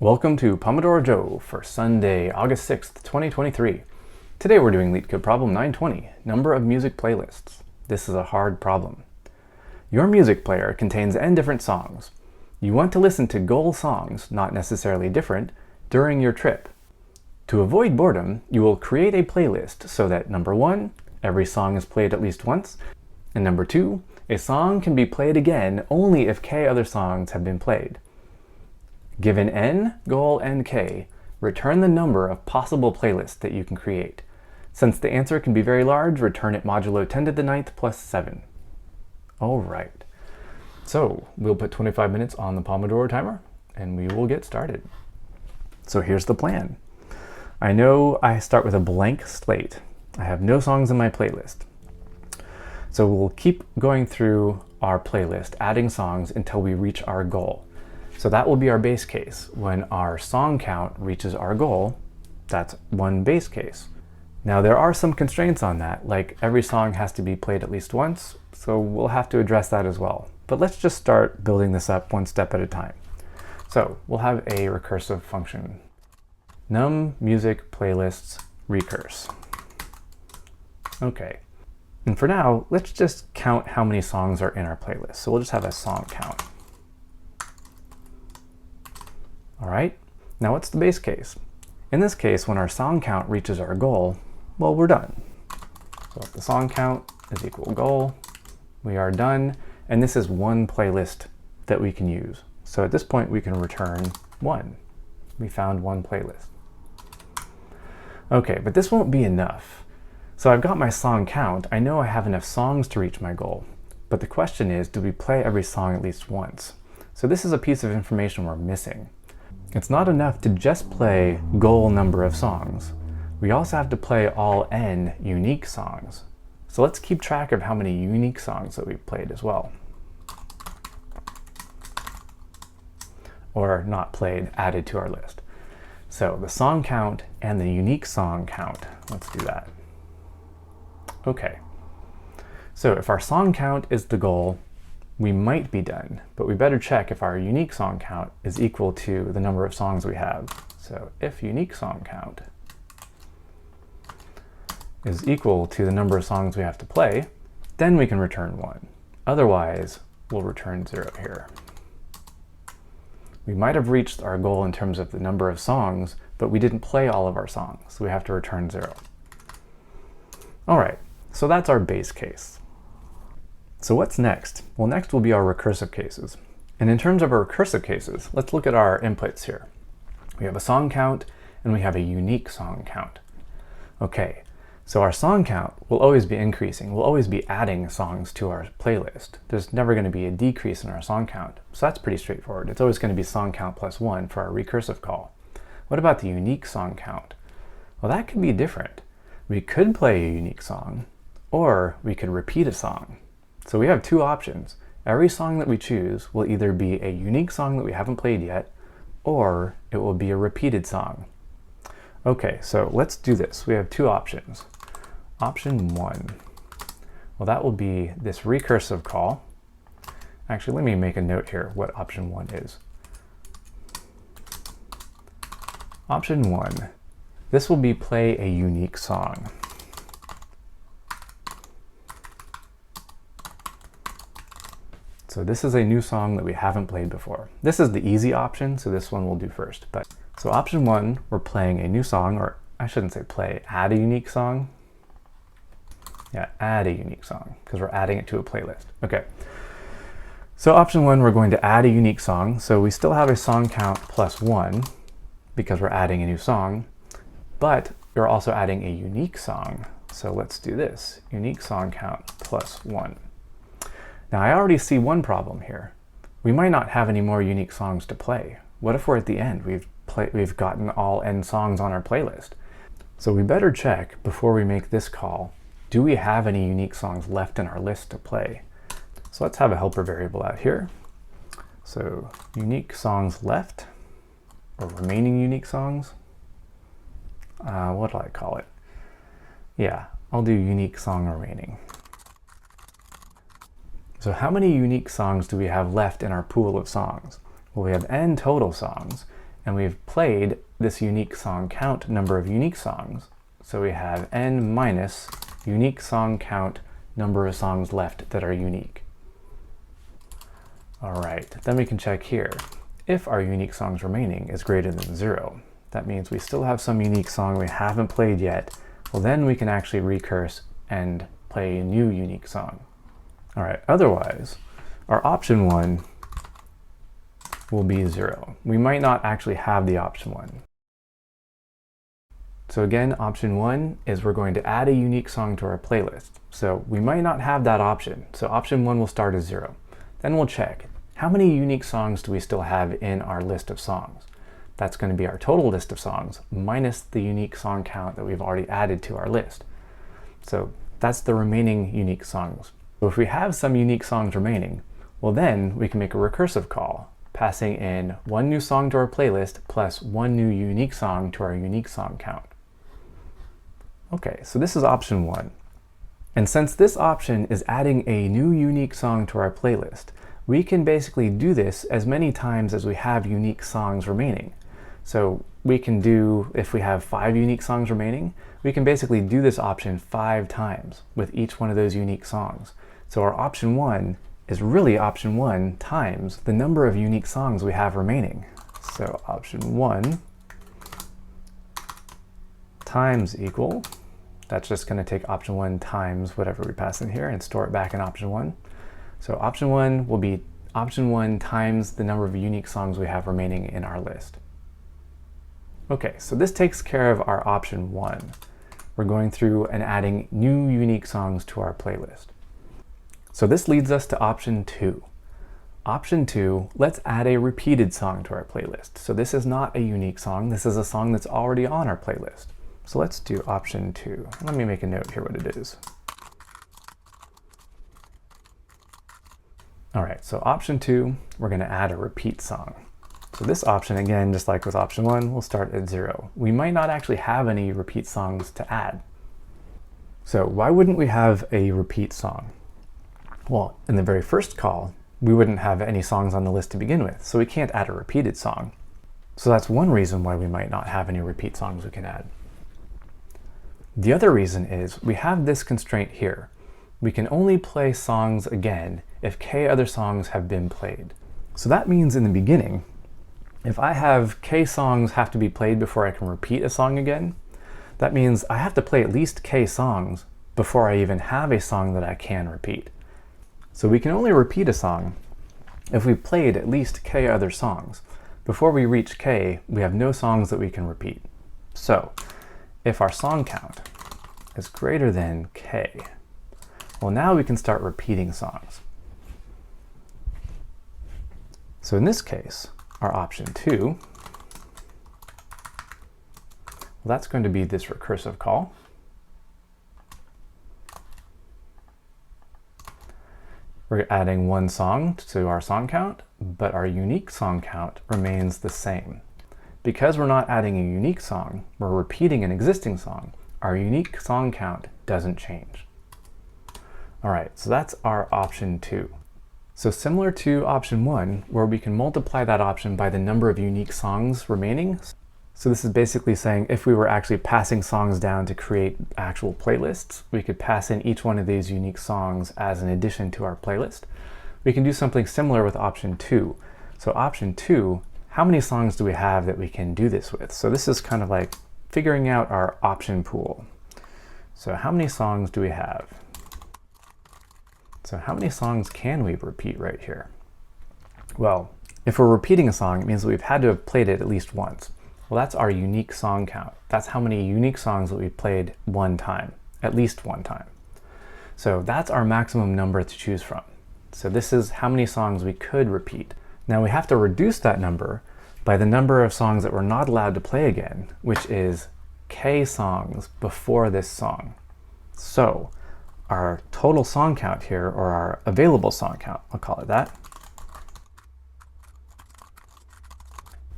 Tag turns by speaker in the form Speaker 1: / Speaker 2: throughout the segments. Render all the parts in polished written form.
Speaker 1: Welcome to Pomodoro Joe for Sunday, August 6th, 2023. Today we're doing LeetCode problem 920, number of music playlists. This is a hard problem. Your music player contains n different songs. You want to listen to goal songs, not necessarily different, during your trip. To avoid boredom, you will create a playlist so that number 1, every song is played at least once, and number 2, a song can be played again only if k other songs have been played. Given n, goal, and k, return the number of possible playlists that you can create. Since the answer can be very large, return it modulo 10 to the 9th plus 7. All right. So we'll put 25 minutes on the Pomodoro timer, and we will get started. So here's the plan. I know I start with a blank slate. I have no songs in my playlist. So we'll keep going through our playlist, adding songs until we reach our goal. So that will be our base case. When our song count reaches our goal, that's one base case. Now there are some constraints on that, like every song has to be played at least once, so we'll have to address that as well. But let's just start building this up one step at a time. So we'll have a recursive function. Num music playlists recurse. Okay. And for now, let's just count how many songs are in our playlist. So we'll just have a song count. All right, now what's the base case? In this case, when our song count reaches our goal, well, we're done. So if the song count is equal goal, we are done, and this is one playlist that we can use. So at this point, we can return 1. We found one playlist. Okay, but this won't be enough. So I've got my song count. I know I have enough songs to reach my goal, but the question is, do we play every song at least once? So this is a piece of information we're missing. It's not enough to just play goal number of songs. We also have to play all n unique songs. So let's keep track of how many unique songs that we've played as well. Or not played, added to our list. So the song count and the unique song count. Let's do that. Okay. So if our song count is the goal, we might be done, but we better check if our unique song count is equal to the number of songs we have. So if unique song count is equal to the number of songs we have to play, then we can return 1. Otherwise, we'll return 0 here. We might have reached our goal in terms of the number of songs, but we didn't play all of our songs, so we have to return 0. All right, so that's our base case. So what's next? Well, next will be our recursive cases. And in terms of our recursive cases, let's look at our inputs here. We have a song count and we have a unique song count. Okay, so our song count will always be increasing. We'll always be adding songs to our playlist. There's never going to be a decrease in our song count. So that's pretty straightforward. It's always going to be song count plus 1 for our recursive call. What about the unique song count? Well, that could be different. We could play a unique song, or we could repeat a song. So we have two options. Every song that we choose will either be a unique song that we haven't played yet, or it will be a repeated song. Okay, so let's do this. We have two options. Option 1, well, that will be this recursive call. Actually, let me make a note here what option 1 is. Option 1, this will be play a unique song. So this is a new song that we haven't played before. This is the easy option, so this one we'll do first. So option 1, we're playing a new song, or I shouldn't say play, add a unique song. Yeah, add a unique song, because we're adding it to a playlist. Okay. So option 1, we're going to add a unique song. So we still have a song count plus 1, because we're adding a new song, but we're also adding a unique song. So let's do this, unique song count plus 1. Now I already see one problem here. We might not have any more unique songs to play. What if we're at the end? We've gotten all n songs on our playlist. So we better check before we make this call, do we have any unique songs left in our list to play? So let's have a helper variable out here. So unique songs left, or remaining unique songs. What do I call it? Yeah, I'll do unique song remaining. So how many unique songs do we have left in our pool of songs? Well, we have n total songs, and we've played this unique song count number of unique songs. So we have n minus unique song count number of songs left that are unique. All right, then we can check here. If our unique songs remaining is greater than 0, that means we still have some unique song we haven't played yet. Well, then we can actually recurse and play a new unique song. All right, otherwise, our option 1 will be 0. We might not actually have the option 1. So again, option 1 is we're going to add a unique song to our playlist. So we might not have that option. So option 1 will start as 0. Then we'll check, how many unique songs do we still have in our list of songs? That's going to be our total list of songs minus the unique song count that we've already added to our list. So that's the remaining unique songs. So if we have some unique songs remaining, well then we can make a recursive call, passing in one new song to our playlist plus one new unique song to our unique song count. Okay, so this is option 1. And since this option is adding a new unique song to our playlist, we can basically do this as many times as we have unique songs remaining. So we can do, if we have 5 unique songs remaining, we can basically do this option 5 times with each one of those unique songs. So our option 1 is really option 1 times the number of unique songs we have remaining. So option 1 times equal, that's just going to take option 1 times whatever we pass in here and store it back in option 1. So option 1 will be option 1 times the number of unique songs we have remaining in our list. Okay, so this takes care of our option 1. We're going through and adding new unique songs to our playlist. So this leads us to option 2. Option 2, let's add a repeated song to our playlist. So this is not a unique song, this is a song that's already on our playlist. So let's do option 2. Let me make a note here what it is. All right, so option 2, we're going to add a repeat song. So this option, again, just like with option 1, will start at 0. We might not actually have any repeat songs to add. So why wouldn't we have a repeat song? Well, in the very first call, we wouldn't have any songs on the list to begin with, so we can't add a repeated song. So that's one reason why we might not have any repeat songs we can add. The other reason is we have this constraint here. We can only play songs again if k other songs have been played. So that means in the beginning, if I have k songs have to be played before I can repeat a song again, that means I have to play at least k songs before I even have a song that I can repeat. So we can only repeat a song if we've played at least k other songs. Before we reach k, we have no songs that we can repeat. So if our song count is greater than k, well, now we can start repeating songs. So in this case, our option 2, well, that's going to be this recursive call. We're adding one song to our song count, but our unique song count remains the same. Because we're not adding a unique song, we're repeating an existing song. Our unique song count doesn't change. All right, so that's our option 2. So similar to option 1, where we can multiply that option by the number of unique songs remaining. So this is basically saying if we were actually passing songs down to create actual playlists, we could pass in each one of these unique songs as an addition to our playlist. We can do something similar with option 2. So option 2, how many songs do we have that we can do this with? So this is kind of like figuring out our option pool. So how many songs do we have? So how many songs can we repeat right here? Well, if we're repeating a song, it means that we've had to have played it at least once. Well, that's our unique song count. That's how many unique songs that we've played one time, at least one time. So that's our maximum number to choose from. So this is how many songs we could repeat. Now we have to reduce that number by the number of songs that we're not allowed to play again, which is k songs before this song. So our total song count here, or our available song count, I'll call it that.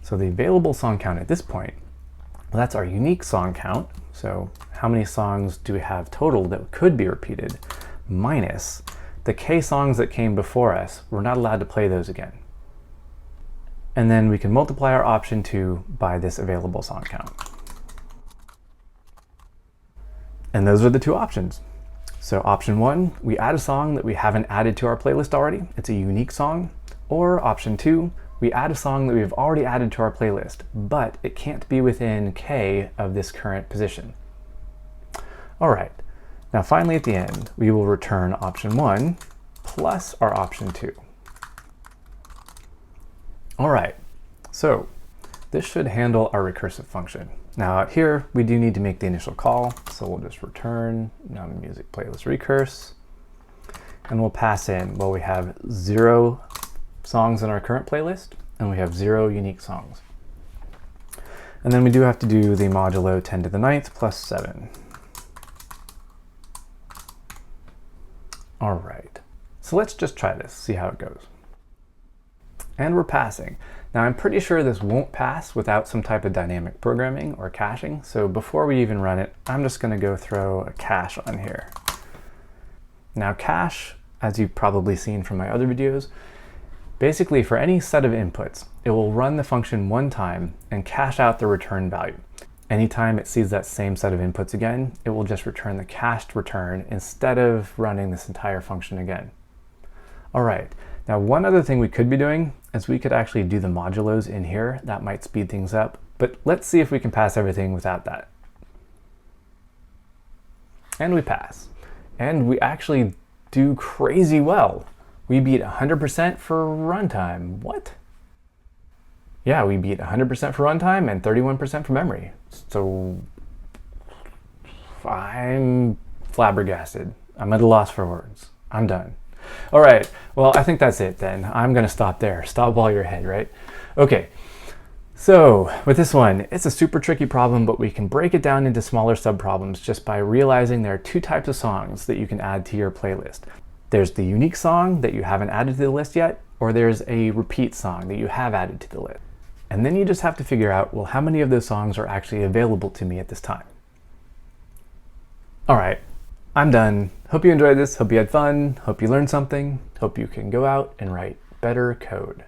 Speaker 1: So the available song count at this point, well, that's our unique song count. So how many songs do we have total that could be repeated, minus the k songs that came before us. We're not allowed to play those again. and then we can multiply our option 2 by this available song count. And those are the two options. So option 1, we add a song that we haven't added to our playlist already. It's a unique song. Or option 2, we add a song that we've already added to our playlist, but it can't be within K of this current position. All right, now finally at the end, we will return option 1 plus our option 2. All right, so this should handle our recursive function. Now out here, we do need to make the initial call, so we'll just return music playlist recurse, and we'll pass in, well, we have 0 songs in our current playlist, and we have 0 unique songs. And then we do have to do the modulo 10 to the 9th plus 7. All right, so let's just try this, see how it goes. And we're passing. Now I'm pretty sure this won't pass without some type of dynamic programming or caching, so before we even run it, I'm just gonna go throw a cache on here. Now cache, as you've probably seen from my other videos, basically for any set of inputs, it will run the function one time and cache out the return value. Anytime it sees that same set of inputs again, it will just return the cached return instead of running this entire function again. All right, now one other thing we could be doing is we could actually do the modulos in here. That might speed things up, but let's see if we can pass everything without that. And we pass. And we actually do crazy well. We beat 100% for runtime. What? Yeah, we beat 100% for runtime and 31% for memory. So I'm flabbergasted. I'm at a loss for words. I'm done. All right, well, I think that's it then. I'm gonna stop there. Stop while you're ahead, right? Okay, so with this one, it's a super tricky problem, but we can break it down into smaller subproblems just by realizing there are 2 types of songs that you can add to your playlist. There's the unique song that you haven't added to the list yet, or there's a repeat song that you have added to the list. And then you just have to figure out, well, how many of those songs are actually available to me at this time? All right, I'm done. Hope you enjoyed this, hope you had fun, hope you learned something, hope you can go out and write better code.